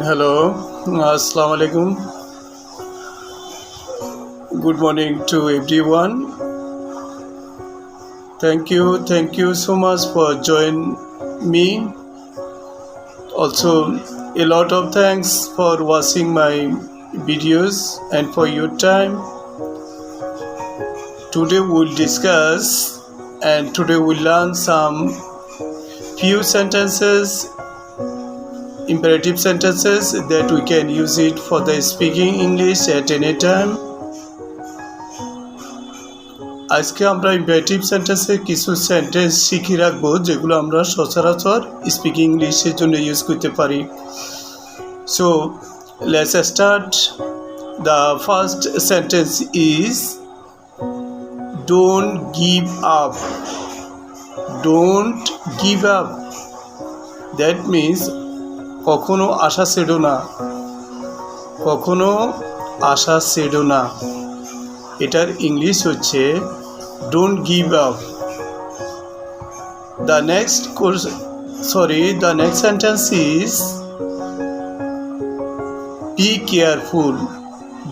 Hello, Assalamu alaikum. Good morning to everyone. Thank you so much for joining me. Also, a lot of thanks for watching my videos and for your time. Today we'll discuss and today we'll learn some few sentences, imperative sentences that we can use it for the speaking English at any time. আজকে আমরা imperative সেন্টেন্সের কিছু sentence শিখে রাখবো যেগুলো আমরা সচরাচর speaking ইংলিশের জন্য ইউজ করতে পারি। So let's start. The first sentence is don't give up. Don't give up, that means কখনো আশা ছেড়ো না, কখনো আশা ছেড়ো না। এটার ইংলিশ হচ্ছে don't give up. The next sentence is be careful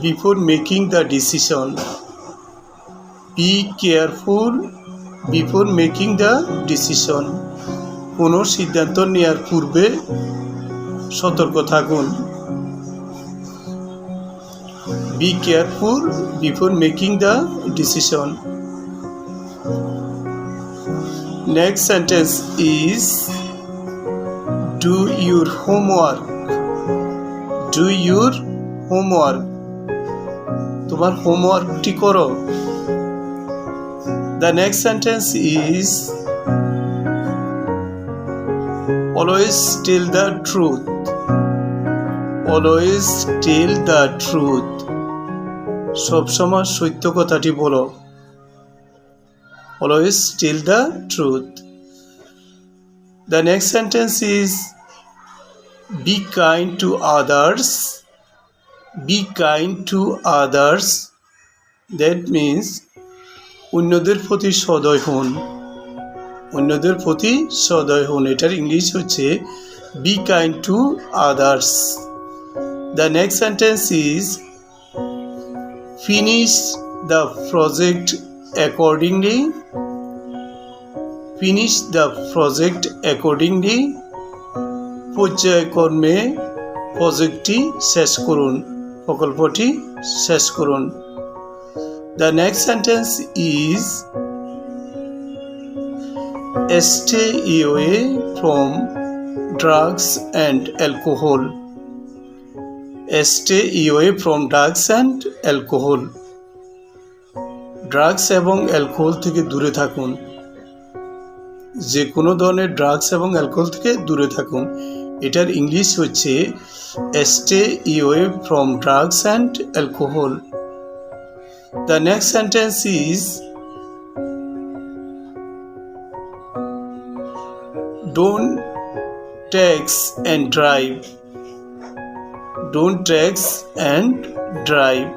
before making the decision. Be careful before making the decision. কোনো সিদ্ধান্ত নেওয়ার পূর্বে সতর্ক থাকুন। Be careful before making the decision. Next sentence is do your homework. Do your homework. তোমার হোমওয়ার্কটি করো। The next sentence is always tell the truth. Always tell the truth. সবসময় সত্য কথাটি বলো। Always tell the truth. The next sentence is be kind to others. Be kind to others. That means অন্যদের প্রতি সদয় হন। অন্যদের প্রতি সদয় হন। এটার ইংলিশ হচ্ছে be kind to others. The next sentence is finish the project accordingly. Finish the project accordingly. পর্যায়ক্রমে প্রজেক্টটি শেষ করুন, প্রকল্পটি শেষ করুন। The next sentence is stay away from drugs and alcohol. Stay away from drugs and alcohol. Drugs এবং alcohol থেকে দূরে থাকুন। যে কোনো ধরনের ড্রাগস এবং অ্যালকোহল থেকে দূরে থাকুন। এটার ইংলিশ হচ্ছে stay away from drugs and alcohol. The next sentence is don't text and drive. Don't text and drive.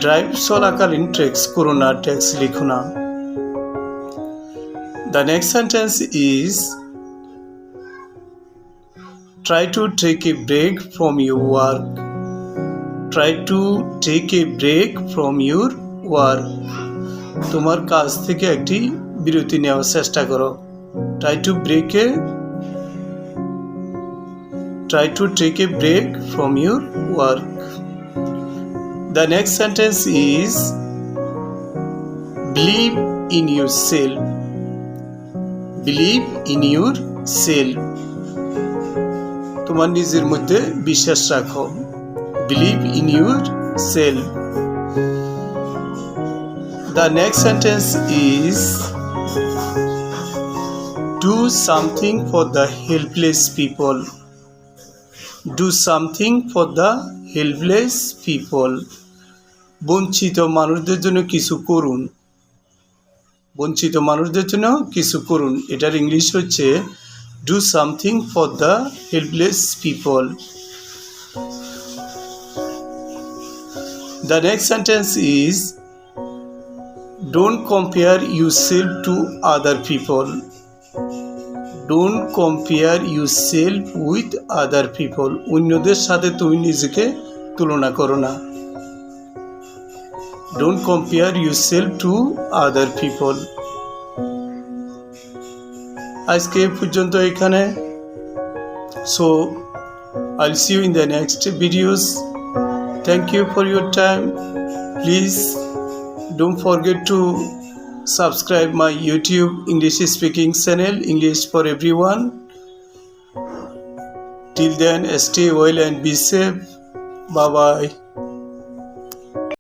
Drive চলাকালীন টেক্সট করো না, টেক্সট লিখো না। The next sentence is try to take a break from your work. Try to take a break from your work. তোমার কাজ থেকে একটি বিরতি নেওয়ার চেষ্টা করো। Try to take a break from your work. The next sentence is believe in yourself. Believe in yourself. তোমার নিজের মধ্যে বিশ্বাস রাখো। Believe in yourself. The next sentence is do something for the helpless people. Do something for the helpless people. বঞ্চিত মানুষদের জন্য কিছু করুন। বঞ্চিত মানুষদের জন্য কিছু করুন। এটার ইংলিশ হচ্ছে do something for the helpless people. The next sentence is don't compare yourself to other people. Don't compare yourself with other people. অন্যদের সাথে তুমি নিজেকে তুলনা করো না। Don't compare yourself to other people. আজকে পর্যন্ত এখানে। So I'll see you in the next videos. Thank you for your time. Please don't forget to subscribe my YouTube English speaking channel, English for Everyone. Till then, stay well and be safe. Bye bye.